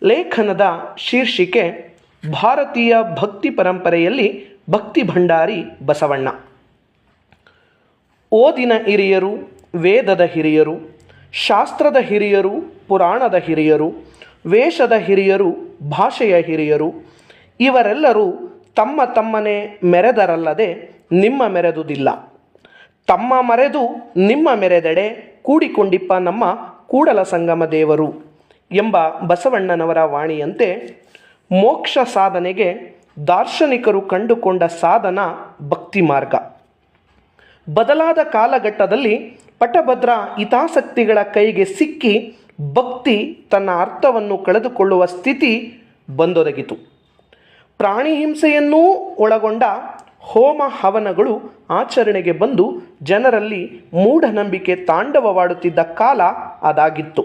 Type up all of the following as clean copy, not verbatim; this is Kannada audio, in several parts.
ಲೇಖನದ ಶೀರ್ಷಿಕೆ ಭಾರತೀಯ ಭಕ್ತಿ ಪರಂಪರೆಯಲ್ಲಿ ಭಕ್ತಿ ಭಂಡಾರಿ ಬಸವಣ್ಣ. ಓದಿನ ಹಿರಿಯರು, ವೇದದ ಹಿರಿಯರು, ಶಾಸ್ತ್ರದ ಹಿರಿಯರು, ಪುರಾಣದ ಹಿರಿಯರು, ವೇಷದ ಹಿರಿಯರು, ಭಾಷೆಯ ಹಿರಿಯರು ಇವರೆಲ್ಲರೂ ತಮ್ಮ ತಮ್ಮನೇ ಮೆರೆದರಲ್ಲದೆ ನಿಮ್ಮ ಮೆರೆದುದಿಲ್ಲ. ತಮ್ಮ ಮರೆದು ನಿಮ್ಮ ಮೆರೆದೆಡೆ ಕೂಡಿಕೊಂಡಿಪ್ಪ ನಮ್ಮ ಕೂಡಲ ಸಂಗಮ ದೇವರು ಎಂಬ ಬಸವಣ್ಣನವರ ವಾಣಿಯಂತೆ ಮೋಕ್ಷ ಸಾಧನೆಗೆ ದಾರ್ಶನಿಕರು ಕಂಡುಕೊಂಡ ಸಾಧನ ಭಕ್ತಿ ಮಾರ್ಗ. ಬದಲಾದ ಕಾಲಘಟ್ಟದಲ್ಲಿ ಪಟಭದ್ರ ಹಿತಾಸಕ್ತಿಗಳ ಕೈಗೆ ಸಿಕ್ಕಿ ಭಕ್ತಿ ತನ್ನ ಅರ್ಥವನ್ನು ಕಳೆದುಕೊಳ್ಳುವ ಸ್ಥಿತಿ ಬಂದೊದಗಿತು. ಪ್ರಾಣಿ ಹಿಂಸೆಯನ್ನೂ ಒಳಗೊಂಡ ಹೋಮ ಹವನಗಳು ಆಚರಣೆಗೆ ಬಂದು ಜನರಲ್ಲಿ ಮೂಢನಂಬಿಕೆ ತಾಂಡವವಾಡುತ್ತಿದ್ದ ಕಾಲ ಅದಾಗಿತ್ತು.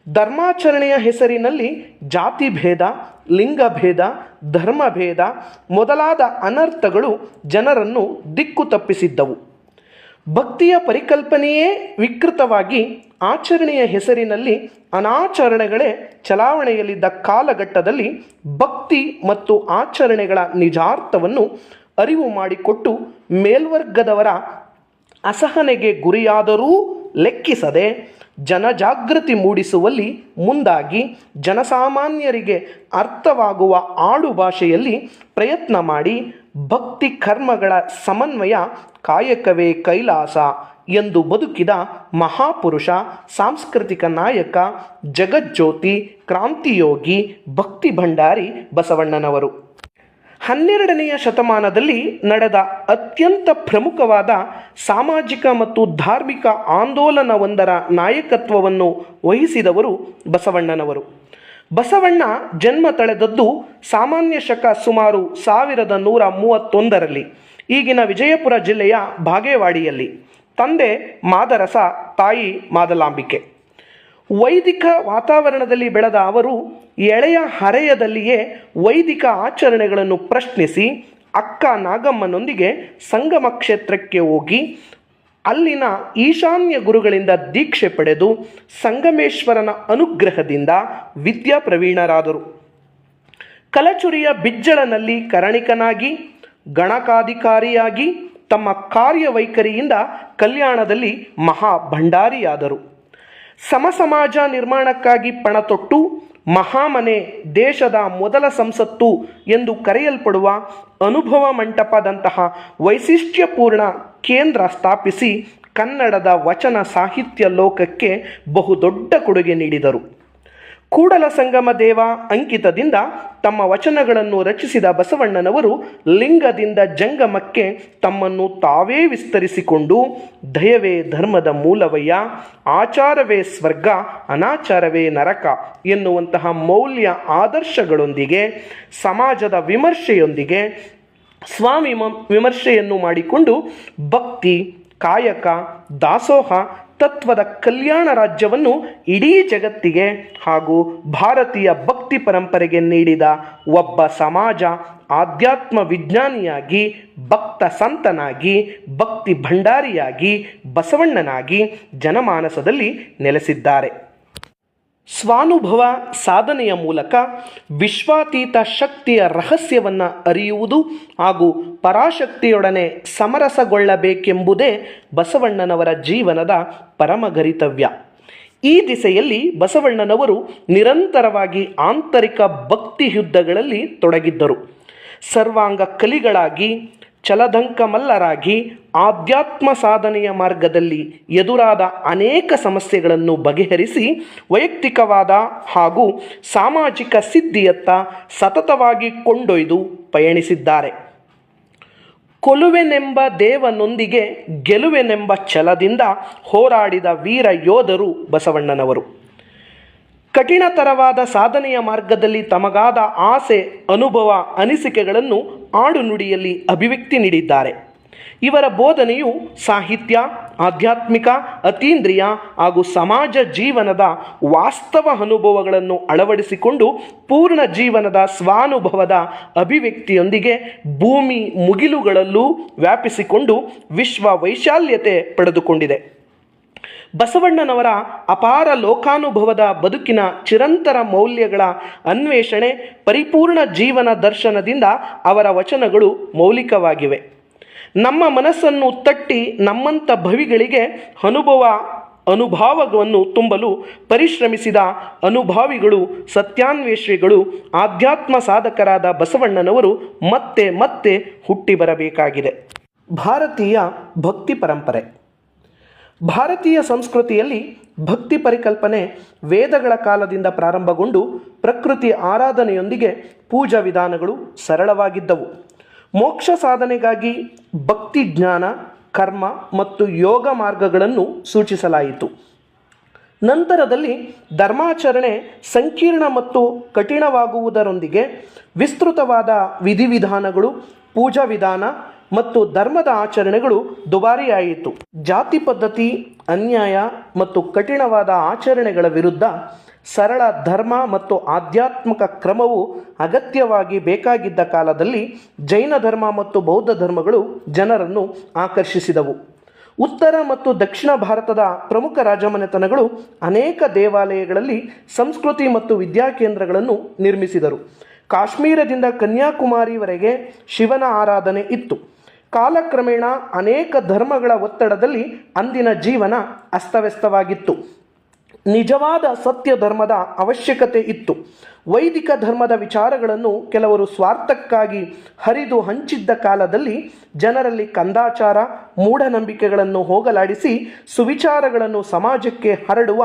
ಧರ್ಮಾಚರಣೆಯ ಹೆಸರಿನಲ್ಲಿ ಜಾತಿ ಭೇದ, ಲಿಂಗಭೇದ, ಧರ್ಮಭೇದ ಮೊದಲಾದ ಅನರ್ಥಗಳು ಜನರನ್ನು ದಿಕ್ಕು ತಪ್ಪಿಸಿದ್ದವು. ಭಕ್ತಿಯ ಪರಿಕಲ್ಪನೆಯೇ ವಿಕೃತವಾಗಿ ಆಚರಣೆಯ ಹೆಸರಿನಲ್ಲಿ ಅನಾಚರಣೆಗಳೇ ಚಲಾವಣೆಯಲ್ಲಿದ್ದ ಕಾಲಘಟ್ಟದಲ್ಲಿ ಭಕ್ತಿ ಮತ್ತು ಆಚರಣೆಗಳ ನಿಜಾರ್ಥವನ್ನು ಅರಿವು ಮಾಡಿಕೊಟ್ಟು ಮೇಲ್ವರ್ಗದವರ ಅಸಹನೆಗೆ ಗುರಿಯಾದರೂ ಲೆಕ್ಕಿಸದೆ ಜನಜಾಗೃತಿ ಮೂಡಿಸುವಲ್ಲಿ ಮುಂದಾಗಿ ಜನಸಾಮಾನ್ಯರಿಗೆ ಅರ್ಥವಾಗುವ ಆಡು ಭಾಷೆಯಲ್ಲಿ ಪ್ರಯತ್ನ ಮಾಡಿ ಭಕ್ತಿ ಕರ್ಮಗಳ ಸಮನ್ವಯ ಕಾಯಕವೇ ಕೈಲಾಸ ಎಂದು ಬದುಕಿದ ಮಹಾಪುರುಷ, ಸಾಂಸ್ಕೃತಿಕ ನಾಯಕ, ಜಗಜ್ಯೋತಿ, ಕ್ರಾಂತಿಯೋಗಿ, ಭಕ್ತಿ ಭಂಡಾರಿ ಬಸವಣ್ಣನವರು. 12ನೆಯ ಶತಮಾನದಲ್ಲಿ ನಡೆದ ಅತ್ಯಂತ ಪ್ರಮುಖವಾದ ಸಾಮಾಜಿಕ ಮತ್ತು ಧಾರ್ಮಿಕ ಆಂದೋಲನವೊಂದರ ನಾಯಕತ್ವವನ್ನು ವಹಿಸಿದವರು ಬಸವಣ್ಣನವರು. ಬಸವಣ್ಣ ಜನ್ಮ ತಳೆದದ್ದು ಸಾಮಾನ್ಯ ಶಕ ಸುಮಾರು 1131ರಲ್ಲಿ ಈಗಿನ ವಿಜಯಪುರ ಜಿಲ್ಲೆಯ ಬಾಗೇವಾಡಿಯಲ್ಲಿ. ತಂದೆ ಮಾದರಸ, ತಾಯಿ ಮಾದಲಾಂಬಿಕೆ. ವೈದಿಕ ವಾತಾವರಣದಲ್ಲಿ ಬೆಳೆದ ಅವರು ಎಳೆಯ ಹರೆಯದಲ್ಲಿಯೇ ವೈದಿಕ ಆಚರಣೆಗಳನ್ನು ಪ್ರಶ್ನಿಸಿ ಅಕ್ಕ ನಾಗಮ್ಮನೊಂದಿಗೆ ಸಂಗಮ ಕ್ಷೇತ್ರಕ್ಕೆ ಹೋಗಿ ಅಲ್ಲಿನ ಈಶಾನ್ಯ ಗುರುಗಳಿಂದ ದೀಕ್ಷೆ ಪಡೆದು ಸಂಗಮೇಶ್ವರನ ಅನುಗ್ರಹದಿಂದ ವಿದ್ಯಾಪ್ರವೀಣರಾದರು. ಕಲಚುರಿಯ ಬಿಜ್ಜಳನಲ್ಲಿ ಕರಣಿಕನಾಗಿ, ಗಣಕಾಧಿಕಾರಿಯಾಗಿ ತಮ್ಮ ಕಾರ್ಯವೈಖರಿಯಿಂದ ಕಲ್ಯಾಣದಲ್ಲಿ ಮಹಾಭಂಡಾರಿಯಾದರು. ಸಮಸಮಾಜ ನಿರ್ಮಾಣಕ್ಕಾಗಿ ಪಣತೊಟ್ಟು ಮಹಾಮನೆ, ದೇಶದ ಮೊದಲ ಸಂಸತ್ತು ಎಂದು ಕರೆಯಲ್ಪಡುವ ಅನುಭವ ಮಂಟಪದಂತಹ ವೈಶಿಷ್ಟ್ಯಪೂರ್ಣ ಕೇಂದ್ರ ಸ್ಥಾಪಿಸಿ ಕನ್ನಡದ ವಚನ ಸಾಹಿತ್ಯ ಲೋಕಕ್ಕೆ ಬಹುದೊಡ್ಡ ಕೊಡುಗೆ ನೀಡಿದರು. ಕೂಡಲ ಸಂಗಮ ದೇವ ಅಂಕಿತದಿಂದ ತಮ್ಮ ವಚನಗಳನ್ನು ರಚಿಸಿದ ಬಸವಣ್ಣನವರು ಲಿಂಗದಿಂದ ಜಂಗಮಕ್ಕೆ ತಮ್ಮನ್ನು ತಾವೇ ವಿಸ್ತರಿಸಿಕೊಂಡು ದಯವೇ ಧರ್ಮದ ಮೂಲವಯ್ಯ, ಆಚಾರವೇ ಸ್ವರ್ಗ, ಅನಾಚಾರವೇ ನರಕ ಎನ್ನುವಂತಹ ಮೌಲ್ಯ ಆದರ್ಶಗಳೊಂದಿಗೆ ಸಮಾಜದ ವಿಮರ್ಶೆಯೊಂದಿಗೆ ವಿಮರ್ಶೆಯನ್ನು ಮಾಡಿಕೊಂಡು ಭಕ್ತಿ, ಕಾಯಕ, ದಾಸೋಹ ತತ್ವದ ಕಲ್ಯಾಣ ರಾಜ್ಯವನ್ನು ಇಡೀ ಜಗತ್ತಿಗೆ ಹಾಗೂ ಭಾರತೀಯ ಭಕ್ತಿ ಪರಂಪರೆಗೆ ನೀಡಿದ ಒಬ್ಬ ಸಮಾಜ ಆಧ್ಯಾತ್ಮ ವಿಜ್ಞಾನಿಯಾಗಿ, ಭಕ್ತ ಸಂತನಾಗಿ, ಭಕ್ತಿ ಭಂಡಾರಿಯಾಗಿ, ಬಸವಣ್ಣನಾಗಿ ಜನಮಾನಸದಲ್ಲಿ ನೆಲೆಸಿದ್ದಾರೆ. ಸ್ವಾನುಭವ ಸಾಧನೆಯ ಮೂಲಕ ವಿಶ್ವಾತೀತ ಶಕ್ತಿಯ ರಹಸ್ಯವನ್ನು ಅರಿಯುವುದು ಹಾಗೂ ಪರಾಶಕ್ತಿಯೊಡನೆ ಸಮರಸಗೊಳ್ಳಬೇಕೆಂಬುದೇ ಬಸವಣ್ಣನವರ ಜೀವನದ ಪರಮಗರಿತವ್ಯ. ಈ ದಿಸೆಯಲ್ಲಿ ಬಸವಣ್ಣನವರು ನಿರಂತರವಾಗಿ ಆಂತರಿಕ ಭಕ್ತಿ ಯುದ್ಧಗಳಲ್ಲಿ ತೊಡಗಿದ್ದರು. ಸರ್ವಾಂಗ ಕಲಿಗಳಾಗಿ, ಛಲದಂಕಮಲ್ಲರಾಗಿ ಆಧ್ಯಾತ್ಮ ಸಾಧನೆಯ ಮಾರ್ಗದಲ್ಲಿ ಎದುರಾದ ಅನೇಕ ಸಮಸ್ಯೆಗಳನ್ನು ಬಗೆಹರಿಸಿ ವೈಯಕ್ತಿಕವಾದ ಹಾಗೂ ಸಾಮಾಜಿಕ ಸಿದ್ಧಿಯತ್ತ ಸತತವಾಗಿ ಕೊಂಡೊಯ್ದು ಪಯಣಿಸಿದ್ದಾರೆ. ಕೊಲುವೆನೆಂಬ ದೇವನೊಂದಿಗೆ ಗೆಲುವೆನೆಂಬ ಛಲದಿಂದ ಹೋರಾಡಿದ ವೀರ ಯೋಧರು ಬಸವಣ್ಣನವರು. ಕಠಿಣತರವಾದ ಸಾಧನೆಯ ಮಾರ್ಗದಲ್ಲಿ ತಮಗಾದ ಆಸೆ, ಅನುಭವ, ಅನಿಸಿಕೆಗಳನ್ನು ಆಡುನುಡಿಯಲ್ಲಿ ಅಭಿವ್ಯಕ್ತಿ ನೀಡಿದ್ದಾರೆ. ಇವರ ಬೋಧನೆಯು ಸಾಹಿತ್ಯ, ಆಧ್ಯಾತ್ಮಿಕ, ಅತೀಂದ್ರಿಯ ಹಾಗೂ ಸಮಾಜ ಜೀವನದ ವಾಸ್ತವ ಅನುಭವಗಳನ್ನು ಅಳವಡಿಸಿಕೊಂಡು ಪೂರ್ಣ ಜೀವನದ ಸ್ವಾನುಭವದ ಅಭಿವ್ಯಕ್ತಿಯೊಂದಿಗೆ ಭೂಮಿ ಮುಗಿಲುಗಳಲ್ಲೂ ವ್ಯಾಪಿಸಿಕೊಂಡು ವಿಶ್ವ ವೈಶಾಲ್ಯತೆ ಪಡೆದುಕೊಂಡಿದೆ. ಬಸವಣ್ಣನವರ ಅಪಾರ ಲೋಕಾನುಭವದ ಬದುಕಿನ ಚಿರಂತರ ಮೌಲ್ಯಗಳ ಅನ್ವೇಷಣೆ, ಪರಿಪೂರ್ಣ ಜೀವನ ದರ್ಶನದಿಂದ ಅವರ ವಚನಗಳು ಮೌಲಿಕವಾಗಿವೆ. ನಮ್ಮ ಮನಸ್ಸನ್ನು ತಟ್ಟಿ ನಮ್ಮಂಥ ಭವಿಗಳಿಗೆ ಅನುಭವವನ್ನು ತುಂಬಲು ಪರಿಶ್ರಮಿಸಿದ ಅನುಭಾವಿಗಳು, ಸತ್ಯಾನ್ವೇಷಿಗಳು, ಆಧ್ಯಾತ್ಮ ಸಾಧಕರಾದ ಬಸವಣ್ಣನವರು ಮತ್ತೆ ಮತ್ತೆ ಹುಟ್ಟಿ ಬರಬೇಕಾಗಿದೆ. ಭಾರತೀಯ ಭಕ್ತಿ ಪರಂಪರೆ. ಭಾರತೀಯ ಸಂಸ್ಕೃತಿಯಲ್ಲಿ ಭಕ್ತಿ ಪರಿಕಲ್ಪನೆ ವೇದಗಳ ಕಾಲದಿಂದ ಪ್ರಾರಂಭಗೊಂಡು ಪ್ರಕೃತಿ ಆರಾಧನೆಯೊಂದಿಗೆ ಪೂಜಾ ವಿಧಾನಗಳು ಸರಳವಾಗಿದ್ದವು. ಮೋಕ್ಷ ಸಾಧನೆಗಾಗಿ ಭಕ್ತಿ ಜ್ಞಾನ, ಕರ್ಮ ಮತ್ತು ಯೋಗ ಮಾರ್ಗಗಳನ್ನು ಸೂಚಿಸಲಾಯಿತು. ನಂತರದಲ್ಲಿ ಧರ್ಮಾಚರಣೆ ಸಂಕೀರ್ಣ ಮತ್ತು ಕಠಿಣವಾಗುವುದರೊಂದಿಗೆ ವಿಸ್ತೃತವಾದ ವಿಧಿವಿಧಾನಗಳು, ಪೂಜಾ ವಿಧಾನ ಮತ್ತು ಧರ್ಮದ ಆಚರಣೆಗಳು ದುಬಾರಿಯಾಯಿತು. ಜಾತಿ ಪದ್ಧತಿ, ಅನ್ಯಾಯ ಮತ್ತು ಕಠಿಣವಾದ ಆಚರಣೆಗಳ ವಿರುದ್ಧ ಸರಳ ಧರ್ಮ ಮತ್ತು ಆಧ್ಯಾತ್ಮಿಕ ಕ್ರಮವು ಅಗತ್ಯವಾಗಿ ಬೇಕಾಗಿದ್ದ ಕಾಲದಲ್ಲಿ ಜೈನ ಧರ್ಮ ಮತ್ತು ಬೌದ್ಧ ಧರ್ಮಗಳು ಜನರನ್ನು ಆಕರ್ಷಿಸಿದವು. ಉತ್ತರ ಮತ್ತು ದಕ್ಷಿಣ ಭಾರತದ ಪ್ರಮುಖ ರಾಜಮನೆತನಗಳು ಅನೇಕ ದೇವಾಲಯಗಳಲ್ಲಿ ಸಂಸ್ಕೃತಿ ಮತ್ತು ವಿದ್ಯಾಕೇಂದ್ರಗಳನ್ನು ನಿರ್ಮಿಸಿದರು. ಕಾಶ್ಮೀರದಿಂದ ಕನ್ಯಾಕುಮಾರಿವರೆಗೆ ಶಿವನ ಆರಾಧನೆ ಇತ್ತು. ಕಾಲಕ್ರಮೇಣ ಅನೇಕ ಧರ್ಮಗಳ ಒತ್ತಡದಲ್ಲಿ ಅಂದಿನ ಜೀವನ ಅಸ್ತವ್ಯಸ್ತವಾಗಿತ್ತು. ನಿಜವಾದ ಸತ್ಯ ಧರ್ಮದ ಅವಶ್ಯಕತೆ ಇತ್ತು. ವೈದಿಕ ಧರ್ಮದ ವಿಚಾರಗಳನ್ನು ಕೆಲವರು ಸ್ವಾರ್ಥಕ್ಕಾಗಿ ಹರಿದು ಹಂಚಿದ್ದ ಕಾಲದಲ್ಲಿ ಜನರಲ್ಲಿ ಕಂದಾಚಾರ, ಮೂಢನಂಬಿಕೆಗಳನ್ನು ಹೋಗಲಾಡಿಸಿ ಸುವಿಚಾರಗಳನ್ನು ಸಮಾಜಕ್ಕೆ ಹರಡುವ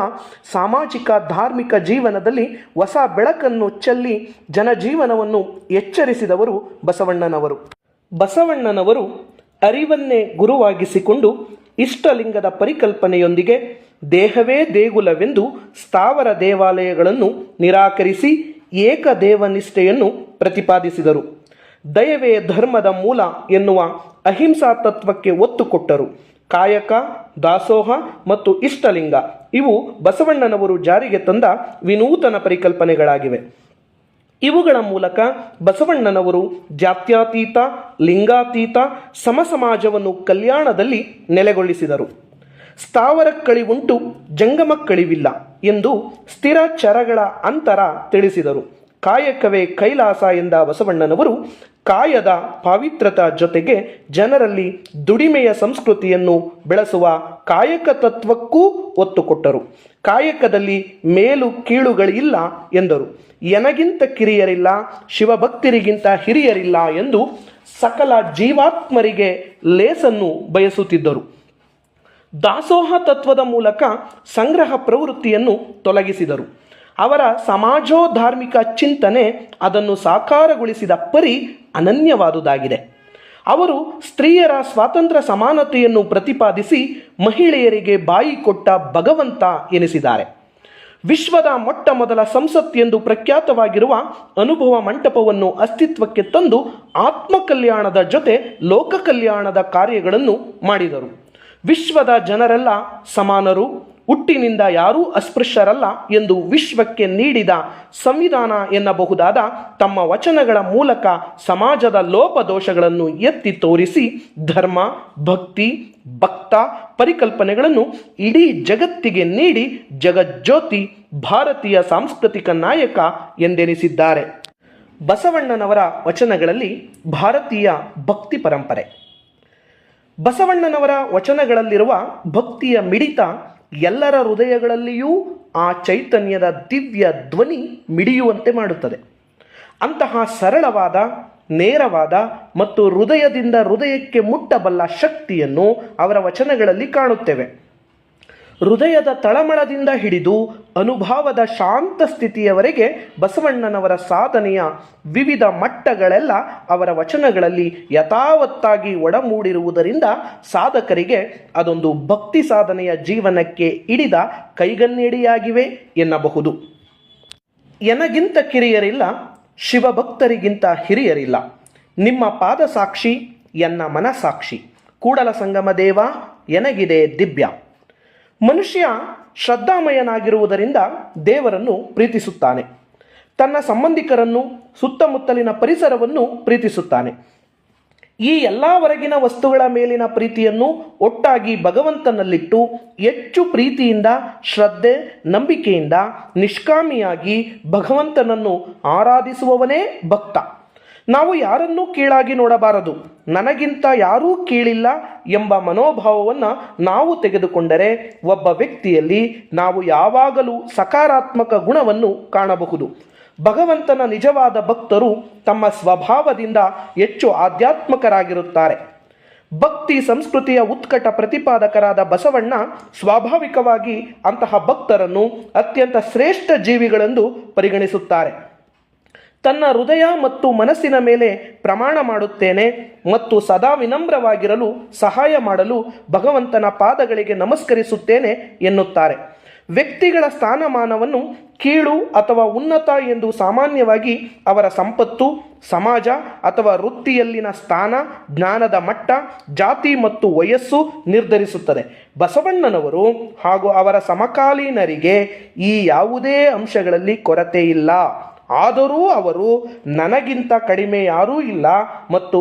ಸಾಮಾಜಿಕ ಧಾರ್ಮಿಕ ಜೀವನದಲ್ಲಿ ಹೊಸ ಬೆಳಕನ್ನು ಚೆಲ್ಲಿ ಜನಜೀವನವನ್ನು ಎಚ್ಚರಿಸಿದವರು ಬಸವಣ್ಣನವರು. ಬಸವಣ್ಣನವರು ಅರಿವನ್ನೇ ಗುರುವಾಗಿಸಿಕೊಂಡು ಇಷ್ಟಲಿಂಗದ ಪರಿಕಲ್ಪನೆಯೊಂದಿಗೆ ದೇಹವೇ ದೇಗುಲವೆಂದು ಸ್ಥಾವರ ದೇವಾಲಯಗಳನ್ನು ನಿರಾಕರಿಸಿ ಏಕದೇವನಿಷ್ಠೆಯನ್ನು ಪ್ರತಿಪಾದಿಸಿದರು. ದಯವೇ ಧರ್ಮದ ಮೂಲ ಎನ್ನುವ ಅಹಿಂಸಾ ತತ್ವಕ್ಕೆ ಒತ್ತು ಕೊಟ್ಟರು. ಕಾಯಕ, ದಾಸೋಹ ಮತ್ತು ಇಷ್ಟಲಿಂಗ ಇವು ಬಸವಣ್ಣನವರು ಜಾರಿಗೆ ತಂದ ವಿನೂತನ ಪರಿಕಲ್ಪನೆಗಳಾಗಿವೆ. ಇವುಗಳ ಮೂಲಕ ಬಸವಣ್ಣನವರು ಜಾತ್ಯತೀತ, ಲಿಂಗಾತೀತ ಸಮಸಮಾಜವನ್ನು ಕಲ್ಯಾಣದಲ್ಲಿ ನೆಲೆಗೊಳಿಸಿದರು. ಸ್ಥಾವರಕ್ಕಳಿವುಂಟು, ಜಂಗಮಕ್ಕಳಿವಿಲ್ಲ ಎಂದು ಸ್ಥಿರ ಚರಗಳ ಅಂತರ ತಿಳಿಸಿದರು. ಕಾಯಕವೇ ಕೈಲಾಸ ಎಂದ ಬಸವಣ್ಣನವರು ಕಾಯದ ಪಾವಿತ್ರತ ಜೊತೆಗೆ ಜನರಲ್ಲಿ ದುಡಿಮೆಯ ಸಂಸ್ಕೃತಿಯನ್ನು ಬೆಳೆಸುವ ಕಾಯಕ ತತ್ವಕ್ಕೂ ಒತ್ತು ಕೊಟ್ಟರು. ಕಾಯಕದಲ್ಲಿ ಮೇಲು ಕೀಳುಗಳಿಲ್ಲ ಎಂದರು. ಎನಗಿಂತ ಕಿರಿಯರಿಲ್ಲ, ಶಿವಭಕ್ತರಿಗಿಂತ ಹಿರಿಯರಿಲ್ಲ ಎಂದು ಸಕಲ ಜೀವಾತ್ಮರಿಗೆ ಲೇಸನ್ನು ಬಯಸುತ್ತಿದ್ದರು. ದಾಸೋಹ ತತ್ವದ ಮೂಲಕ ಸಂಗ್ರಹ ಪ್ರವೃತ್ತಿಯನ್ನು ತೊಲಗಿಸಿದರು. ಅವರ ಸಮಾಜೋಧಾರ್ಮಿಕ ಚಿಂತನೆ ಅದನ್ನು ಸಾಕಾರಗೊಳಿಸಿದ ಪರಿ ಅನನ್ಯವಾದುದಾಗಿದೆ. ಅವರು ಸ್ತ್ರೀಯರ ಸ್ವಾತಂತ್ರ್ಯ ಸಮಾನತೆಯನ್ನು ಪ್ರತಿಪಾದಿಸಿ ಮಹಿಳೆಯರಿಗೆ ಬಾಯಿ ಕೊಟ್ಟ ಭಗವಂತ ಎನಿಸಿದ್ದಾರೆ. ವಿಶ್ವದ ಮೊಟ್ಟ ಮೊದಲ ಸಂಸತ್ ಎಂದು ಪ್ರಖ್ಯಾತವಾಗಿರುವ ಅನುಭವ ಮಂಟಪವನ್ನು ಅಸ್ತಿತ್ವಕ್ಕೆ ತಂದು ಆತ್ಮಕಲ್ಯಾಣದ ಜೊತೆ ಲೋಕ ಕಲ್ಯಾಣದ ಕಾರ್ಯಗಳನ್ನು ಮಾಡಿದರು. ವಿಶ್ವದ ಜನರೆಲ್ಲ ಸಮಾನರು, ಹುಟ್ಟಿನಿಂದ ಯಾರೂ ಅಸ್ಪೃಶ್ಯರಲ್ಲ ಎಂದು ವಿಶ್ವಕ್ಕೆ ನೀಡಿದ ಸಂವಿಧಾನ ಎನ್ನಬಹುದಾದ ತಮ್ಮ ವಚನಗಳ ಮೂಲಕ ಸಮಾಜದ ಲೋಪದೋಷಗಳನ್ನು ಎತ್ತಿ ತೋರಿಸಿ ಧರ್ಮ, ಭಕ್ತಿ, ಭಕ್ತ ಪರಿಕಲ್ಪನೆಗಳನ್ನು ಇಡೀ ಜಗತ್ತಿಗೆ ನೀಡಿ ಜಗಜ್ಯೋತಿ, ಭಾರತೀಯ ಸಾಂಸ್ಕೃತಿಕ ನಾಯಕ ಎಂದೆನಿಸಿದ್ದಾರೆ. ಬಸವಣ್ಣನವರ ವಚನಗಳಲ್ಲಿ ಭಾರತೀಯ ಭಕ್ತಿ ಪರಂಪರೆ. ಬಸವಣ್ಣನವರ ವಚನಗಳಲ್ಲಿರುವ ಭಕ್ತಿಯ ಮಿಡಿತ ಎಲ್ಲರ ಹೃದಯಗಳಲ್ಲಿಯೂ ಆ ಚೈತನ್ಯದ ದಿವ್ಯ ಧ್ವನಿ ಮಿಡಿಯುವಂತೆ ಮಾಡುತ್ತದೆ. ಅಂತಹ ಸರಳವಾದ, ನೇರವಾದ ಮತ್ತು ಹೃದಯದಿಂದ ಹೃದಯಕ್ಕೆ ಮುಟ್ಟಬಲ್ಲ ಶಕ್ತಿಯನ್ನು ಅವರ ವಚನಗಳಲ್ಲಿ ಕಾಣುತ್ತೇವೆ. ಹೃದಯದ ತಳಮಳದಿಂದ ಹಿಡಿದು ಅನುಭವದ ಶಾಂತ ಸ್ಥಿತಿಯವರೆಗೆ ಬಸವಣ್ಣನವರ ಸಾಧನೆಯ ವಿವಿಧ ಮಟ್ಟಗಳೆಲ್ಲ ಅವರ ವಚನಗಳಲ್ಲಿ ಯಥಾವತ್ತಾಗಿ ಒಡಮೂಡಿರುವುದರಿಂದ ಸಾಧಕರಿಗೆ ಅದೊಂದು ಭಕ್ತಿ ಸಾಧನೆಯ ಜೀವನಕ್ಕೆ ಹಿಡಿದ ಕೈಗನ್ನಡಿಯಾಗಿವೆ ಎನ್ನಬಹುದು. ಎನಗಿಂತ ಕಿರಿಯರಿಲ್ಲ, ಶಿವಭಕ್ತರಿಗಿಂತ ಹಿರಿಯರಿಲ್ಲ. ನಿಮ್ಮ ಪಾದ ಸಾಕ್ಷಿ, ಎನ್ನ ಮನಸಾಕ್ಷಿ. ಕೂಡಲ ಸಂಗಮ ದೇವ ಎನಗಿದೆ ದಿವ್ಯ. ಮನುಷ್ಯ ಶ್ರದ್ಧಾಮಯನಾಗಿರುವುದರಿಂದ ದೇವರನ್ನು ಪ್ರೀತಿಸುತ್ತಾನೆ. ತನ್ನ ಸಂಬಂಧಿಕರನ್ನು, ಸುತ್ತಮುತ್ತಲಿನ ಪರಿಸರವನ್ನು ಪ್ರೀತಿಸುತ್ತಾನೆ. ಈ ಎಲ್ಲ ಹೊರಗಿನ ವಸ್ತುಗಳ ಮೇಲಿನ ಪ್ರೀತಿಯನ್ನು ಒಟ್ಟಾಗಿ ಭಗವಂತನಲ್ಲಿಟ್ಟು ಹೆಚ್ಚು ಪ್ರೀತಿಯಿಂದ, ಶ್ರದ್ಧೆ, ನಂಬಿಕೆಯಿಂದ ನಿಷ್ಕಾಮಿಯಾಗಿ ಭಗವಂತನನ್ನು ಆರಾಧಿಸುವವನೇ ಭಕ್ತ. ನಾವು ಯಾರನ್ನೂ ಕೀಳಾಗಿ ನೋಡಬಾರದು. ನನಗಿಂತ ಯಾರೂ ಕೀಳಿಲ್ಲ ಎಂಬ ಮನೋಭಾವವನ್ನು ನಾವು ತೆಗೆದುಕೊಂಡರೆ ಒಬ್ಬ ವ್ಯಕ್ತಿಯಲ್ಲಿ ನಾವು ಯಾವಾಗಲೂ ಸಕಾರಾತ್ಮಕ ಗುಣವನ್ನು ಕಾಣಬಹುದು. ಭಗವಂತನ ನಿಜವಾದ ಭಕ್ತರು ತಮ್ಮ ಸ್ವಭಾವದಿಂದ ಹೆಚ್ಚು ಆಧ್ಯಾತ್ಮಕರಾಗಿರುತ್ತಾರೆ. ಭಕ್ತಿ ಸಂಸ್ಕೃತಿಯ ಉತ್ಕಟ ಪ್ರತಿಪಾದಕರಾದ ಬಸವಣ್ಣ ಸ್ವಾಭಾವಿಕವಾಗಿ ಅಂತಹ ಭಕ್ತರನ್ನು ಅತ್ಯಂತ ಶ್ರೇಷ್ಠ ಜೀವಿಗಳೆಂದು ಪರಿಗಣಿಸುತ್ತಾರೆ. ತನ್ನ ಹೃದಯ ಮತ್ತು ಮನಸ್ಸಿನ ಮೇಲೆ ಪ್ರಮಾಣ ಮಾಡುತ್ತೇನೆ ಮತ್ತು ಸದಾ ವಿನಮ್ರವಾಗಿರಲು ಸಹಾಯ ಮಾಡಲು ಭಗವಂತನ ಪಾದಗಳಿಗೆ ನಮಸ್ಕರಿಸುತ್ತೇನೆ ಎನ್ನುತ್ತಾರೆ. ವ್ಯಕ್ತಿಗಳ ಸ್ಥಾನಮಾನವನ್ನು ಕೀಳು ಅಥವಾ ಉನ್ನತ ಎಂದು ಸಾಮಾನ್ಯವಾಗಿ ಅವರ ಸಂಪತ್ತು, ಸಮಾಜ ಅಥವಾ ವೃತ್ತಿಯಲ್ಲಿನ ಸ್ಥಾನ, ಜ್ಞಾನದ ಮಟ್ಟ, ಜಾತಿ ಮತ್ತು ವಯಸ್ಸು ನಿರ್ಧರಿಸುತ್ತದೆ. ಬಸವಣ್ಣನವರು ಹಾಗೂ ಅವರ ಸಮಕಾಲೀನರಿಗೆ ಈ ಯಾವುದೇ ಅಂಶಗಳಲ್ಲಿ ಕೊರತೆ ಇಲ್ಲ. ಆದರೂ ಅವರು ನನಗಿಂತ ಕಡಿಮೆ ಯಾರೂ ಇಲ್ಲ ಮತ್ತು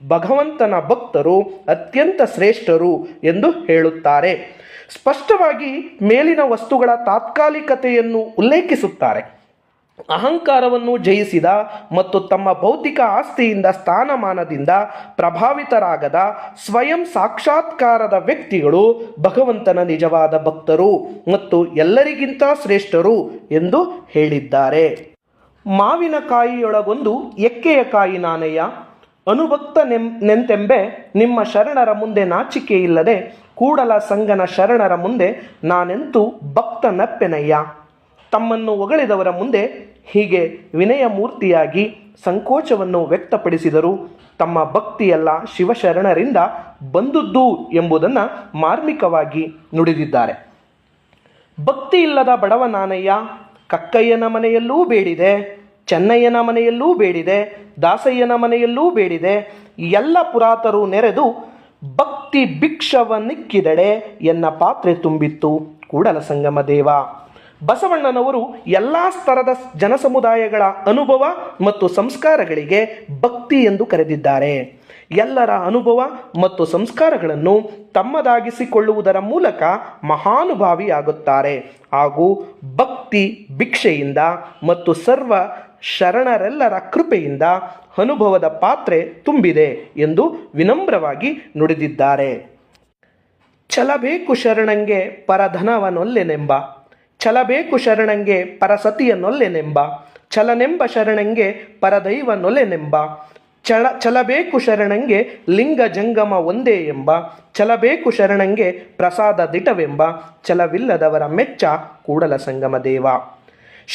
ಭಗವಂತನ ಭಕ್ತರು ಅತ್ಯಂತ ಶ್ರೇಷ್ಠರು ಎಂದು ಹೇಳುತ್ತಾರೆ. ಸ್ಪಷ್ಟವಾಗಿ ಮೇಲಿನ ವಸ್ತುಗಳ ತಾತ್ಕಾಲಿಕತೆಯನ್ನು ಉಲ್ಲೇಖಿಸುತ್ತಾರೆ. ಅಹಂಕಾರವನ್ನು ಜಯಿಸಿದ ಮತ್ತು ತಮ್ಮ ಭೌತಿಕ ಆಸ್ತಿಯಿಂದ, ಸ್ಥಾನಮಾನದಿಂದ ಪ್ರಭಾವಿತರಾಗದ ಸ್ವಯಂ ಸಾಕ್ಷಾತ್ಕಾರದ ವ್ಯಕ್ತಿಗಳು ಭಗವಂತನ ನಿಜವಾದ ಭಕ್ತರು ಮತ್ತು ಎಲ್ಲರಿಗಿಂತ ಶ್ರೇಷ್ಠರು ಎಂದು ಹೇಳಿದ್ದಾರೆ. ಮಾವಿನಕಾಯಿಯೊಳಗೊಂದು ಎಕ್ಕೆಯ ಕಾಯಿ ನಾನೆಯ, ಅನುಭಕ್ತ ನೆಂತೆಂಬೆ ನಿಮ್ಮ ಶರಣರ ಮುಂದೆ ನಾಚಿಕೆ ಇಲ್ಲದೆ, ಕೂಡಲ ಸಂಗನ ಶರಣರ ಮುಂದೆ ನಾನೆಂತೂ ಭಕ್ತ ನಪ್ಪೆನಯ್ಯ. ತಮ್ಮನ್ನು ಹೊಗಳಿದವರ ಮುಂದೆ ಹೀಗೆ ವಿನಯ ಮೂರ್ತಿಯಾಗಿ ಸಂಕೋಚವನ್ನು ವ್ಯಕ್ತಪಡಿಸಿದರು. ತಮ್ಮ ಭಕ್ತಿಯೆಲ್ಲ ಶಿವಶರಣರಿಂದ ಬಂದುದ್ದು ಎಂಬುದನ್ನು ಮಾರ್ಮಿಕವಾಗಿ ನುಡಿದಿದ್ದಾರೆ. ಭಕ್ತಿ ಇಲ್ಲದ ಬಡವ ನಾನಯ್ಯ, ಕಕ್ಕಯ್ಯನ ಮನೆಯಲ್ಲೂ ಬೇಡಿದೆ, ಚೆನ್ನಯ್ಯನ ಮನೆಯಲ್ಲೂ ಬೇಡಿದೆ, ದಾಸಯ್ಯನ ಮನೆಯಲ್ಲೂ ಬೇಡಿದೆ, ಎಲ್ಲ ಪುರಾತರು ನೆರೆದು ಭಕ್ತಿ ಭಿಕ್ಷವನ್ನಿಕ್ಕಿದೆಡೆ ಎನ್ನ ಪಾತ್ರೆ ತುಂಬಿತ್ತು ಕೂಡಲ ಸಂಗಮ ದೇವ. ಬಸವಣ್ಣನವರು ಎಲ್ಲ ಸ್ತರದ ಜನಸಮುದಾಯಗಳ ಅನುಭವ ಮತ್ತು ಸಂಸ್ಕಾರಗಳಿಗೆ ಭಕ್ತಿ ಎಂದು ಕರೆದಿದ್ದಾರೆ. ಎಲ್ಲರ ಅನುಭವ ಮತ್ತು ಸಂಸ್ಕಾರಗಳನ್ನು ತಮ್ಮದಾಗಿಸಿಕೊಳ್ಳುವುದರ ಮೂಲಕ ಮಹಾನುಭಾವಿಯಾಗುತ್ತಾರೆ ಹಾಗೂ ಭಕ್ತಿ ಭಿಕ್ಷೆಯಿಂದ ಮತ್ತು ಸರ್ವ ಶರಣರೆಲ್ಲರ ಕೃಪೆಯಿಂದ ಅನುಭವದ ಪಾತ್ರೆ ತುಂಬಿದೆ ಎಂದು ವಿನಮ್ರವಾಗಿ ನುಡಿದಿದ್ದಾರೆ. ಛಲಬೇಕು ಶರಣಂಗೆ ಪರಧನವನೊಲ್ಲೆನೆಂಬ, ಛಲಬೇಕು ಶರಣಂಗೆ ಪರಸತಿಯನೊಲ್ಲೆನೆಂಬ, ಛಲನೆಂಬ ಶರಣಂಗೆ ಪರದೈವನೊಲ್ಲೆನೆಂಬ, ಛಲಬೇಕು ಶರಣಂಗೆ ಲಿಂಗ ಜಂಗಮ ಒಂದೇ ಎಂಬ, ಛಲಬೇಕು ಶರಣಂಗೆ ಪ್ರಸಾದ ದಿಟವೆಂಬ, ಛಲವಿಲ್ಲದವರ ಮೆಚ್ಚ ಕೂಡಲ ಸಂಗಮ ದೇವ.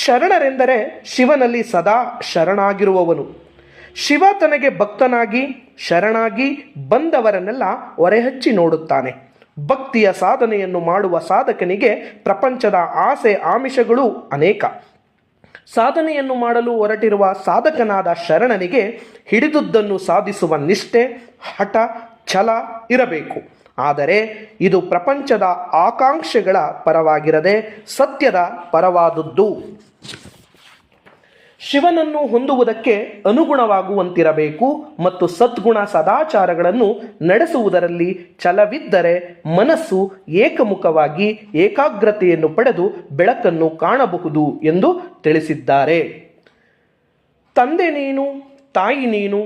ಶರಣರೆಂದರೆ ಶಿವನಲ್ಲಿ ಸದಾ ಶರಣಾಗಿರುವವನು. ಶಿವ ತನಗೆ ಭಕ್ತನಾಗಿ ಶರಣಾಗಿ ಬಂದವರನ್ನೆಲ್ಲ ಹೊರೆಹಚ್ಚಿ ನೋಡುತ್ತಾನೆ. ಭಕ್ತಿಯ ಸಾಧನೆಯನ್ನು ಮಾಡುವ ಸಾಧಕನಿಗೆ ಪ್ರಪಂಚದ ಆಸೆ ಆಮಿಷಗಳು ಅನೇಕ. ಸಾಧನೆಯನ್ನು ಮಾಡಲು ಹೊರಟಿರುವ ಸಾಧಕನಾದ ಶರಣನಿಗೆ ಹಿಡಿದುದನ್ನು ಸಾಧಿಸುವ ನಿಷ್ಠೆ, ಹಠ, ಛಲ ಇರಬೇಕು. ಆದರೆ ಇದು ಪ್ರಪಂಚದ ಆಕಾಂಕ್ಷೆಗಳ ಪರವಾಗಿರದೆ ಸತ್ಯದ ಪರವಾದದ್ದು. ಶಿವನನ್ನು ಹೊಂದುವುದಕ್ಕೆ ಅನುಗುಣವಾಗುವಂತಿರಬೇಕು ಮತ್ತು ಸದ್ಗುಣ ಸದಾಚಾರಗಳನ್ನು ನಡೆಸುವುದರಲ್ಲಿ ಛಲವಿದ್ದರೆ ಮನಸ್ಸು ಏಕಮುಖವಾಗಿ ಏಕಾಗ್ರತೆಯನ್ನು ಪಡೆದು ಬೆಳಕನ್ನು ಕಾಣಬಹುದು ಎಂದು ತಿಳಿಸಿದ್ದಾರೆ. ತಂದೆ ನೀನು, ತಾಯಿ ನೀನು,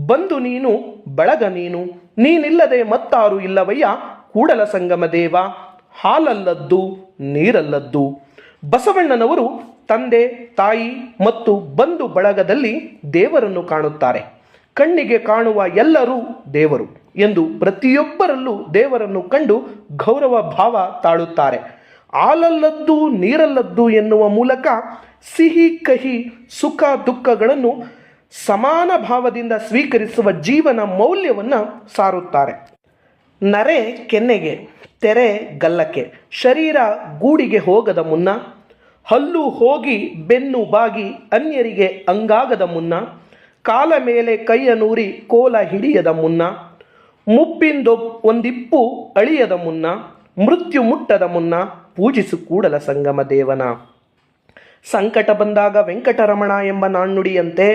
ಬಂಧು ನೀನು, ಬಳಗ ನೀನು, ನೀನಿಲ್ಲದೆ ಮತ್ತಾರು ಇಲ್ಲವಯ್ಯ ಕೂಡಲ ಸಂಗಮ ದೇವ. ಹಾಲಲ್ಲದ್ದು ನೀರಲ್ಲದ್ದು. ಬಸವಣ್ಣನವರು ತಂದೆ, ತಾಯಿ ಮತ್ತು ಬಂಧು ಬಳಗದಲ್ಲಿ ದೇವರನ್ನು ಕಾಣುತ್ತಾರೆ. ಕಣ್ಣಿಗೆ ಕಾಣುವ ಎಲ್ಲರೂ ದೇವರು ಎಂದು ಪ್ರತಿಯೊಬ್ಬರಲ್ಲೂ ದೇವರನ್ನು ಕಂಡು ಗೌರವ ಭಾವ ತಾಳುತ್ತಾರೆ. ಹಾಲಲ್ಲದ್ದು ನೀರಲ್ಲದ್ದು ಎನ್ನುವ ಮೂಲಕ ಸಿಹಿ ಕಹಿ ಸುಖ ದುಃಖಗಳನ್ನು ಸಮಾನ ಭಾವದಿಂದ ಸ್ವೀಕರಿಸುವ ಜೀವನ ಮೌಲ್ಯವನ್ನು ಸಾರುತ್ತಾರೆ. ನರೆ ಕೆನ್ನೆಗೆ, ತೆರೆ ಗಲ್ಲಕ್ಕೆ, ಶರೀರ ಗೂಡಿಗೆ ಹೋಗದ ಮುನ್ನ, ಹಲ್ಲು ಹೋಗಿ ಬೆನ್ನು ಬಾಗಿ ಅನ್ಯರಿಗೆ ಅಂಗಾಗದ ಮುನ್ನ, ಕಾಲ ಮೇಲೆ ಕೈಯ ನೂರಿ ಕೋಲ ಹಿಡಿಯದ ಮುನ್ನ, ಒಂದಿಪ್ಪು ಅಳಿಯದ ಮುನ್ನ, ಮೃತ್ಯು ಮುಟ್ಟದ ಮುನ್ನ ಪೂಜಿಸು ಕೂಡಲ ಸಂಗಮ ದೇವನ. ಸಂಕಟ ಬಂದಾಗ ವೆಂಕಟರಮಣ ಎಂಬ ನಾಣ್ಣುಡಿಯಂತೆ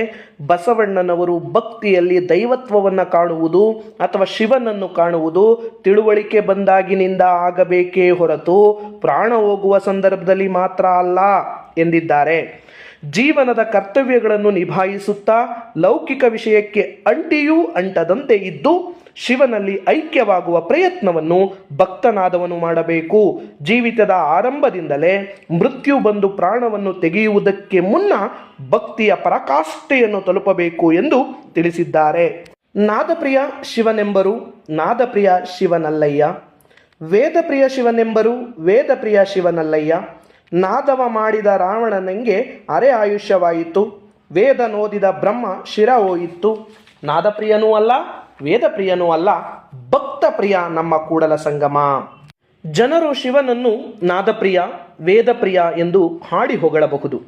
ಬಸವಣ್ಣನವರು ಭಕ್ತಿಯಲ್ಲಿ ದೈವತ್ವವನ್ನು ಕಾಣುವುದು ಅಥವಾ ಶಿವನನ್ನು ಕಾಣುವುದು ತಿಳುವಳಿಕೆ ಬಂದಾಗಿನಿಂದ ಆಗಬೇಕೇ ಹೊರತು ಪ್ರಾಣ ಹೋಗುವ ಸಂದರ್ಭದಲ್ಲಿ ಮಾತ್ರ ಅಲ್ಲ ಎಂದಿದ್ದಾರೆ. ಜೀವನದ ಕರ್ತವ್ಯಗಳನ್ನು ನಿಭಾಯಿಸುತ್ತಾ ಲೌಕಿಕ ವಿಷಯಕ್ಕೆ ಅಂಟಿಯೂ ಅಂಟದಂತೆ ಇದ್ದು ಶಿವನಲ್ಲಿ ಐಕ್ಯವಾಗುವ ಪ್ರಯತ್ನವನ್ನು ಭಕ್ತನಾದವನು ಮಾಡಬೇಕು. ಜೀವಿತದ ಆರಂಭದಿಂದಲೇ ಮೃತ್ಯು ಬಂದು ಪ್ರಾಣವನ್ನು ತೆಗೆಯುವುದಕ್ಕೆ ಮುನ್ನ ಭಕ್ತಿಯ ಪರಾಕಾಷ್ಠೆಯನ್ನು ತಲುಪಬೇಕು ಎಂದು ತಿಳಿಸಿದ್ದಾರೆ. ನಾದಪ್ರಿಯ ಶಿವನೆಂಬರು ನಾದಪ್ರಿಯ ಶಿವನಲ್ಲಯ್ಯ, ವೇದಪ್ರಿಯ ಶಿವನೆಂಬರು ವೇದಪ್ರಿಯ ಶಿವನಲ್ಲಯ್ಯ. ನಾದವ ಮಾಡಿದ ರಾವಣನಿಗೆ ಅರೆ ಆಯುಷ್ಯವಾಯಿತು, ವೇದ ನೋದಿದ ಬ್ರಹ್ಮ ಶಿರ ಹೋಯಿತು. ನಾದಪ್ರಿಯನೂ ಅಲ್ಲ, ವೇದಪ್ರಿಯನೂ ಅಲ್ಲ, ಭಕ್ತಪ್ರಿಯ ನಮ್ಮ ಕೂಡಲ ಸಂಗಮ. ಜನರು ಶಿವನನ್ನು ನಾದಪ್ರಿಯ ವೇದಪ್ರಿಯ ಎಂದು ಹಾಡಿ ಹೊಗಳಬಹುದು.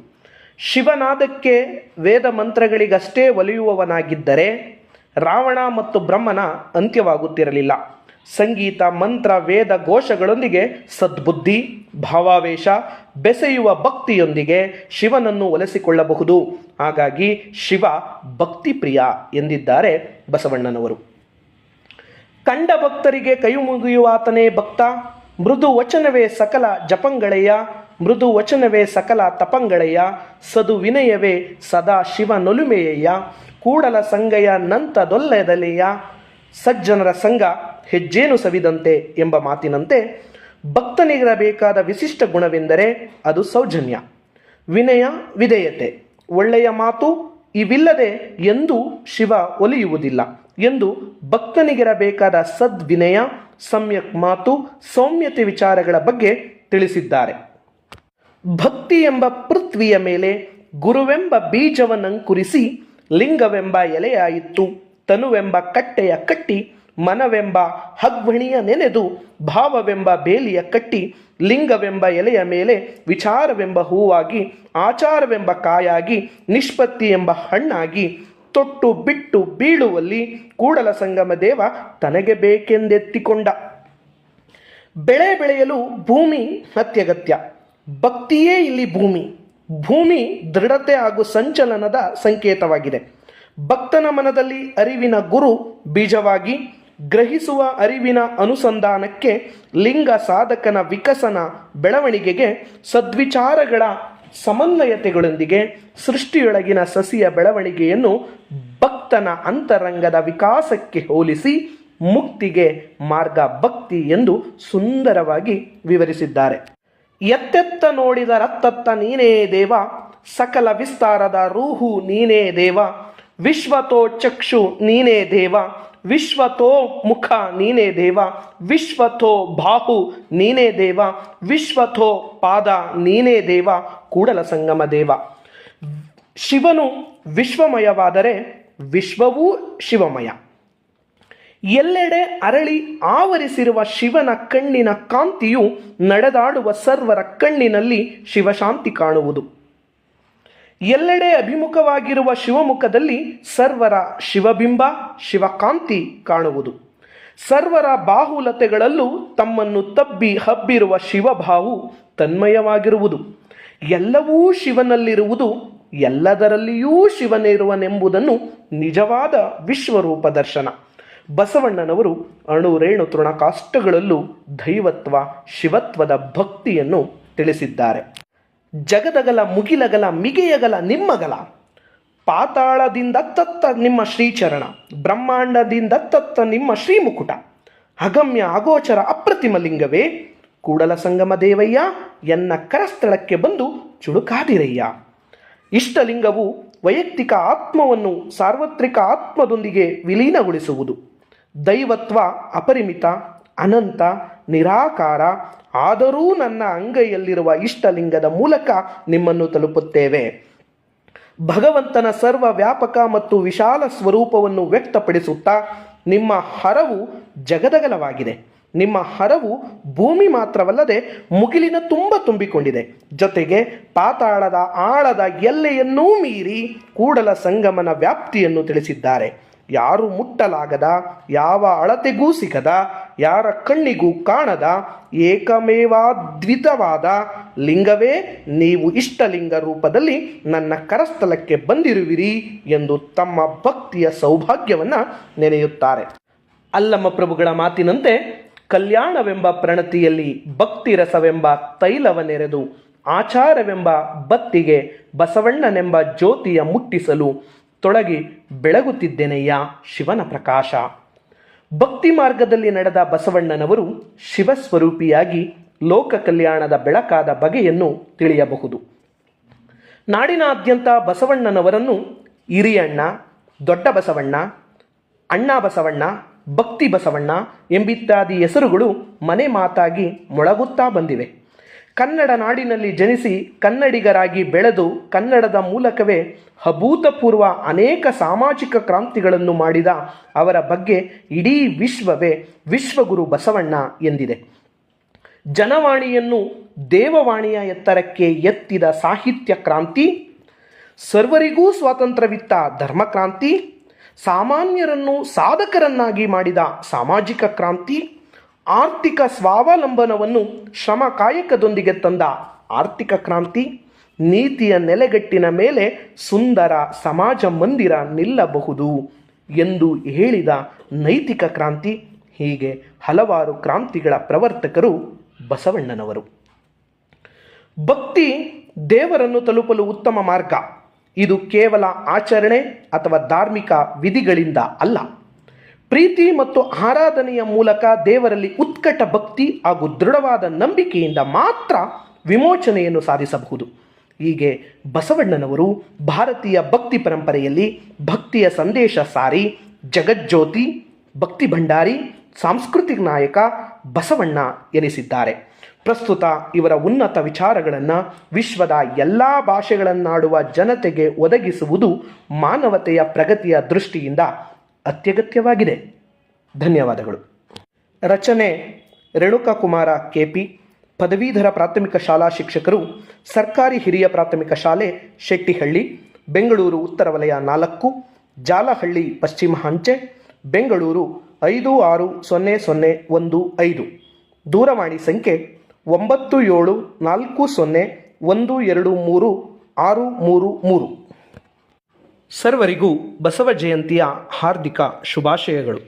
ಶಿವನಾದಕ್ಕೆ ವೇದ ಮಂತ್ರಗಳಿಗಷ್ಟೇ ಒಲಿಯುವವನಾಗಿದ್ದರೆ ರಾವಣ ಮತ್ತು ಬ್ರಹ್ಮನ ಅಂತ್ಯವಾಗುತ್ತಿರಲಿಲ್ಲ. ಸಂಗೀತ, ಮಂತ್ರ, ವೇದ ಘೋಷಗಳೊಂದಿಗೆ ಸದ್ಬುದ್ಧಿ, ಭಾವಾವೇಶ, ಬೆಸೆಯುವ ಭಕ್ತಿಯೊಂದಿಗೆ ಶಿವನನ್ನು ಒಲಿಸಿಕೊಳ್ಳಬಹುದು. ಹಾಗಾಗಿ ಶಿವ ಭಕ್ತಿಪ್ರಿಯ ಎಂದಿದ್ದಾರೆ ಬಸವಣ್ಣನವರು. ಕಂಡ ಭಕ್ತರಿಗೆ ಕೈ ಮುಗಿಯುವಾತನೇ ಭಕ್ತ, ಮೃದು ವಚನವೇ ಸಕಲ ಜಪಂಗಳೆಯ, ಮೃದು ವಚನವೇ ಸಕಲ ತಪಂಗಳೆಯ, ಸದು ವಿನಯವೇ ಸದಾ ಶಿವನೊಲುಮೆಯ, ಕೂಡಲ ಸಂಗಯ ನಂತದೊಲ್ಲೆದಲೆಯ, ಸಜ್ಜನರ ಸಂಘ ಹೆಜ್ಜೇನು ಸವಿದಂತೆ ಎಂಬ ಮಾತಿನಂತೆ ಭಕ್ತನಿಗಿರಬೇಕಾದ ವಿಶಿಷ್ಟ ಗುಣವೆಂದರೆ ಅದು ಸೌಜನ್ಯ, ವಿನಯ, ವಿಧೇಯತೆ, ಒಳ್ಳೆಯ ಮಾತು. ಇವಿಲ್ಲದೆ ಎಂದೂ ಶಿವ ಒಲಿಯುವುದಿಲ್ಲ ಎಂದು ಭಕ್ತನಿಗಿರಬೇಕಾದ ಸದ್ವಿನಯ, ಸಮ್ಯಕ್ ಮಾತು, ಸೌಮ್ಯತೆ ವಿಚಾರಗಳ ಬಗ್ಗೆ ತಿಳಿಸಿದ್ದಾರೆ. ಭಕ್ತಿ ಎಂಬ ಪೃಥ್ವಿಯ ಮೇಲೆ ಗುರುವೆಂಬ ಬೀಜವನ್ನಂಕುರಿಸಿ ಲಿಂಗವೆಂಬ ಎಲೆಯಾಯಿತು, ತನುವೆಂಬ ಕಟ್ಟೆಯ ಕಟ್ಟಿ, ಮನವೆಂಬ ಹಗ್ವಣಿಯ ನೆನೆದು, ಭಾವವೆಂಬ ಬೇಲಿಯ ಕಟ್ಟಿ, ಲಿಂಗವೆಂಬ ಎಲೆಯ ಮೇಲೆ ವಿಚಾರವೆಂಬ ಹೂವಾಗಿ, ಆಚಾರವೆಂಬ ಕಾಯಾಗಿ, ನಿಷ್ಪತ್ತಿ ಎಂಬ ಹಣ್ಣಾಗಿ, ತೊಟ್ಟು ಬಿಟ್ಟು ಬೀಳುವಲ್ಲಿ ಕೂಡಲ ಸಂಗಮ ದೇವ ತನಗೆ ಬೇಕೆಂದೆತ್ತಿಕೊಂಡ. ಬೆಳೆ ಬೆಳೆಯಲು ಭೂಮಿ ಅತ್ಯಗತ್ಯ. ಭಕ್ತಿಯೇ ಇಲ್ಲಿ ಭೂಮಿ. ಭೂಮಿ ದೃಢತೆ ಹಾಗೂ ಸಂಚಲನದ ಸಂಕೇತವಾಗಿದೆ. ಭಕ್ತನ ಮನದಲ್ಲಿ ಅರಿವಿನ ಗುರು ಬೀಜವಾಗಿ, ಗ್ರಹಿಸುವ ಅರಿವಿನ ಅನುಸಂಧಾನಕ್ಕೆ, ಲಿಂಗ ಸಾಧಕನ ವಿಕಸನ ಬೆಳವಣಿಗೆಗೆ, ಸದ್ವಿಚಾರಗಳ ಸಮನ್ವಯತೆಗಳೊಂದಿಗೆ ಸೃಷ್ಟಿಯೊಳಗಿನ ಸಸಿಯ ಬೆಳವಣಿಗೆಯನ್ನು ಭಕ್ತನ ಅಂತರಂಗದ ವಿಕಾಸಕ್ಕೆ ಹೋಲಿಸಿ ಮುಕ್ತಿಗೆ ಮಾರ್ಗ ಭಕ್ತಿ ಎಂದು ಸುಂದರವಾಗಿ ವಿವರಿಸಿದ್ದಾರೆ. ಎತ್ತೆತ್ತ ನೋಡಿದ ರತ್ತತ್ತ ನೀನೇ ದೇವ, ಸಕಲ ವಿಸ್ತಾರದ ರೂಹು ನೀನೇ ದೇವ, ವಿಶ್ವತೋ ಚಕ್ಷು ನೀನೇ ದೇವ, ವಿಶ್ವತೋ ಮುಖ ನೀನೇ ದೇವ, ವಿಶ್ವತೋ ಬಾಹು ನೀನೇ ದೇವ, ವಿಶ್ವತೋ ಪಾದ ನೀನೇ ದೇವ, ಕೂಡಲ ಸಂಗಮ ದೇವ. ಶಿವನು ವಿಶ್ವಮಯವಾದರೆ ವಿಶ್ವವೂ ಶಿವಮಯ. ಎಲ್ಲೆಡೆ ಅರಳಿ ಆವರಿಸಿರುವ ಶಿವನ ಕಣ್ಣಿನ ಕಾಂತಿಯು ನಡೆದಾಡುವ ಸರ್ವರ ಕಣ್ಣಿನಲ್ಲಿ ಶಿವಶಾಂತಿ ಕಾಣುವುದು. ಎಲ್ಲೆಡೆ ಅಭಿಮುಖವಾಗಿರುವ ಶಿವಮುಖದಲ್ಲಿ ಸರ್ವರ ಶಿವಬಿಂಬ, ಶಿವಕಾಂತಿ ಕಾಣುವುದು. ಸರ್ವರ ಬಾಹುಲತೆಗಳಲ್ಲೂ ತಮ್ಮನ್ನು ತಬ್ಬಿ ಹಬ್ಬಿರುವ ಶಿವಭಾವು ತನ್ಮಯವಾಗಿರುವುದು. ಎಲ್ಲವೂ ಶಿವನಲ್ಲಿರುವುದು, ಎಲ್ಲದರಲ್ಲಿಯೂ ಶಿವನಿರುವನೆಂಬುದನ್ನು ನಿಜವಾದ ವಿಶ್ವರೂಪ ದರ್ಶನ. ಬಸವಣ್ಣನವರು ಅಣುರೇಣು ತೃಣಕಾಷ್ಟಗಳಲ್ಲೂ ದೈವತ್ವ, ಶಿವತ್ವದ ಭಕ್ತಿಯನ್ನು ತಿಳಿಸಿದ್ದಾರೆ. ಜಗದಗಲ ಮುಗಿಲಗಲ ಮಿಗೆಯಗಲ ನಿಮ್ಮಗಲ, ಪಾತಾಳದಿಂದ ತತ್ತ ನಿಮ್ಮ ಶ್ರೀಚರಣ, ಬ್ರಹ್ಮಾಂಡದಿಂದ ತತ್ತ ನಿಮ್ಮ ಶ್ರೀಮುಕುಟ, ಅಗಮ್ಯ ಅಗೋಚರ ಅಪ್ರತಿಮ ಲಿಂಗವೇ ಕೂಡಲ ಸಂಗಮ ದೇವಯ್ಯ, ಎನ್ನ ಕರಸ್ಥಳಕ್ಕೆ ಬಂದು ಚುಳುಕಾದಿರಯ್ಯ. ಇಷ್ಟಲಿಂಗವು ವೈಯಕ್ತಿಕ ಆತ್ಮವನ್ನು ಸಾರ್ವತ್ರಿಕ ಆತ್ಮದೊಂದಿಗೆ ವಿಲೀನಗೊಳಿಸುವುದು. ದೈವತ್ವ ಅಪರಿಮಿತ, ಅನಂತ, ನಿರಾಕಾರ. ಆದರೂ ನನ್ನ ಅಂಗೈಯಲ್ಲಿರುವ ಇಷ್ಟಲಿಂಗದ ಮೂಲಕ ನಿಮ್ಮನ್ನು ತಲುಪುತ್ತೇವೆ. ಭಗವಂತನ ಸರ್ವ ವ್ಯಾಪಕ ಮತ್ತು ವಿಶಾಲ ಸ್ವರೂಪವನ್ನು ವ್ಯಕ್ತಪಡಿಸುತ್ತಾ ನಿಮ್ಮ ಹರವು ಜಗದಗಲವಾಗಿದೆ. ನಿಮ್ಮ ಹರವು ಭೂಮಿ ಮಾತ್ರವಲ್ಲದೆ ಮುಗಿಲಿನ ತುಂಬಿಕೊಂಡಿದೆ. ಜೊತೆಗೆ ಪಾತಾಳದ ಆಳದ ಎಲ್ಲೆಯನ್ನೂ ಮೀರಿ ಕೂಡಲ ಸಂಗಮನ ವ್ಯಾಪ್ತಿಯನ್ನು ತಿಳಿಸಿದ್ದಾರೆ. ಯಾರು ಮುಟ್ಟಲಾಗದ, ಯಾವ ಅಳತೆಗೂ ಸಿಗದ, ಯಾರ ಕಣ್ಣಿಗೂ ಕಾಣದ ಏಕಮೇವಾದ್ವಿತವಾದ ಲಿಂಗವೇ ನೀವು ಇಷ್ಟಲಿಂಗ ರೂಪದಲ್ಲಿ ನನ್ನ ಕರಸ್ಥಲಕ್ಕೆ ಬಂದಿರುವಿರಿ ಎಂದು ತಮ್ಮ ಭಕ್ತಿಯ ಸೌಭಾಗ್ಯವನ್ನು ನೆನೆಯುತ್ತಾರೆ. ಅಲ್ಲಮ್ಮ ಪ್ರಭುಗಳ ಮಾತಿನಂತೆ ಕಲ್ಯಾಣವೆಂಬ ಪ್ರಣತಿಯಲ್ಲಿ ಭಕ್ತಿರಸವೆಂಬ ತೈಲವನೆರೆದು ಆಚಾರವೆಂಬ ಬತ್ತಿಗೆ ಬಸವಣ್ಣನೆಂಬ ಜ್ಯೋತಿಯ ಮುಟ್ಟಿಸಲು ತೊಳಗಿ ಬೆಳಗುತ್ತಿದ್ದೆನೆಯ್ಯ ಶಿವನ ಪ್ರಕಾಶ. ಭಕ್ತಿ ಮಾರ್ಗದಲ್ಲಿ ನಡೆದ ಬಸವಣ್ಣನವರು ಶಿವಸ್ವರೂಪಿಯಾಗಿ ಲೋಕ ಕಲ್ಯಾಣದ ಬೆಳಕಾದ ಬಗೆಯನ್ನು ತಿಳಿಯಬಹುದು. ನಾಡಿನಾದ್ಯಂತ ಬಸವಣ್ಣನವರನ್ನು ಹಿರಿಯಣ್ಣ, ದೊಡ್ಡ ಬಸವಣ್ಣ, ಅಣ್ಣ ಬಸವಣ್ಣ, ಭಕ್ತಿ ಬಸವಣ್ಣ ಎಂಬಿತ್ಯಾದಿ ಹೆಸರುಗಳು ಮನೆ ಮಾತಾಗಿ ಮೊಳಗುತ್ತಾ ಬಂದಿವೆ. ಕನ್ನಡ ನಾಡಿನಲ್ಲಿ ಜನಿಸಿ ಕನ್ನಡಿಗರಾಗಿ ಬೆಳೆದು ಕನ್ನಡದ ಮೂಲಕವೇ ಅಭೂತಪೂರ್ವ ಅನೇಕ ಸಾಮಾಜಿಕ ಕ್ರಾಂತಿಗಳನ್ನು ಮಾಡಿದ ಅವರ ಬಗ್ಗೆ ಇಡೀ ವಿಶ್ವವೇ ವಿಶ್ವಗುರು ಬಸವಣ್ಣ ಎಂದಿದೆ. ಜನವಾಣಿಯನ್ನು ದೇವವಾಣಿಯ ಎತ್ತರಕ್ಕೆ ಎತ್ತಿದ ಸಾಹಿತ್ಯ ಕ್ರಾಂತಿ, ಸರ್ವರಿಗೂ ಸ್ವಾತಂತ್ರ್ಯವಿತ್ತ ಧರ್ಮಕ್ರಾಂತಿ, ಸಾಮಾನ್ಯರನ್ನು ಸಾಧಕರನ್ನಾಗಿ ಮಾಡಿದ ಸಾಮಾಜಿಕ ಕ್ರಾಂತಿ, ಆರ್ಥಿಕ ಸ್ವಾವಲಂಬನವನ್ನು ಶ್ರಮ ಕಾಯಕದೊಂದಿಗೆ ತಂದ ಆರ್ಥಿಕ ಕ್ರಾಂತಿ, ನೀತಿಯ ನೆಲೆಗಟ್ಟಿನ ಮೇಲೆ ಸುಂದರ ಸಮಾಜ ಮಂದಿರ ನಿಲ್ಲಬಹುದು ಎಂದು ಹೇಳಿದ ನೈತಿಕ ಕ್ರಾಂತಿ, ಹೀಗೆ ಹಲವಾರು ಕ್ರಾಂತಿಗಳ ಪ್ರವರ್ತಕರು ಬಸವಣ್ಣನವರು. ಭಕ್ತಿ ದೇವರನ್ನು ತಲುಪಲು ಉತ್ತಮ ಮಾರ್ಗ. ಇದು ಕೇವಲ ಆಚರಣೆ ಅಥವಾ ಧಾರ್ಮಿಕ ವಿಧಿಗಳಿಂದ ಅಲ್ಲ. ಪ್ರೀತಿ ಮತ್ತು ಆರಾಧನೆಯ ಮೂಲಕ ದೇವರಲ್ಲಿ ಉತ್ಕಟ ಭಕ್ತಿ ಹಾಗೂ ದೃಢವಾದ ನಂಬಿಕೆಯಿಂದ ಮಾತ್ರ ವಿಮೋಚನೆಯನ್ನು ಸಾಧಿಸಬಹುದು. ಹೀಗೆ ಬಸವಣ್ಣನವರು ಭಾರತೀಯ ಭಕ್ತಿ ಪರಂಪರೆಯಲ್ಲಿ ಭಕ್ತಿಯ ಸಂದೇಶ ಸಾರಿ ಜಗಜ್ಯೋತಿ, ಭಕ್ತಿ ಭಂಡಾರಿ, ಸಾಂಸ್ಕೃತಿಕ ನಾಯಕ ಬಸವಣ್ಣ ಎನಿಸಿದ್ದಾರೆ. ಪ್ರಸ್ತುತ ಇವರ ಉನ್ನತ ವಿಚಾರಗಳನ್ನು ವಿಶ್ವದ ಎಲ್ಲ ಭಾಷೆಗಳನ್ನಾಡುವ ಜನತೆಗೆ ಒದಗಿಸುವುದು ಮಾನವತೆಯ ಪ್ರಗತಿಯ ದೃಷ್ಟಿಯಿಂದ ಅತ್ಯಗತ್ಯವಾಗಿದೆ. ಧನ್ಯವಾದಗಳು. ರಚನೆ ರೇಣುಕಾಕುಮಾರ ಕೆಪಿ, ಪದವೀಧರ ಪ್ರಾಥಮಿಕ ಶಾಲಾ ಶಿಕ್ಷಕರು, ಸರ್ಕಾರಿ ಹಿರಿಯ ಪ್ರಾಥಮಿಕ ಶಾಲೆ ಶೆಟ್ಟಿಹಳ್ಳಿ, ಬೆಂಗಳೂರು ಉತ್ತರ ವಲಯ 4, ಜಾಲಹಳ್ಳಿ ಪಶ್ಚಿಮ ಅಂಚೆ, ಬೆಂಗಳೂರು 560015. ದೂರವಾಣಿ ಸಂಖ್ಯೆ 9740123633. ಸರ್ವರಿಗೂ ಬಸವ ಜಯಂತಿಯ ಹಾರ್ದಿಕ ಶುಭಾಶಯಗಳು.